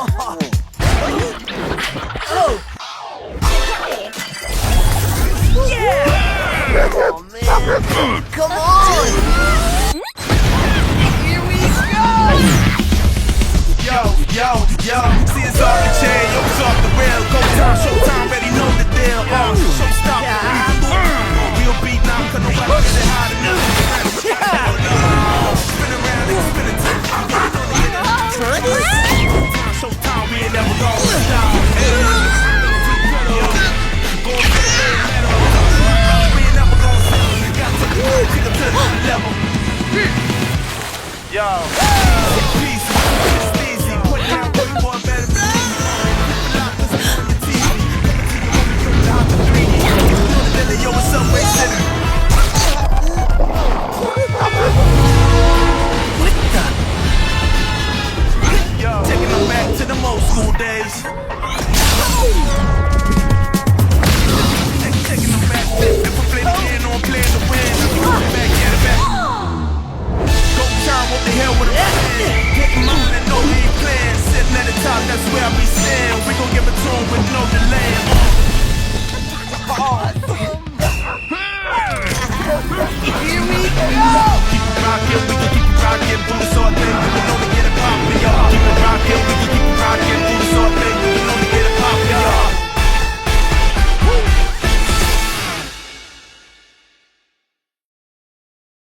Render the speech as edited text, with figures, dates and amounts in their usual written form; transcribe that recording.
Oh. Yeah! Oh man! Come on! Here we go! Yo, see it's off the chain, yo, it's off the rail. Go time, showtime, already know the deal. Showstop, real beat now, cause nobody get it hot enough. Spin around, nigga, spin it too. Showtime, we ain't never gonna stop. Go for the red metal. We ain't never gonna settle. You got to kick up to the level. Yo, peace, it's easy. Put down work for a better business. Yo, what's up, Way City? What the? Yo, taking them back to them old school days.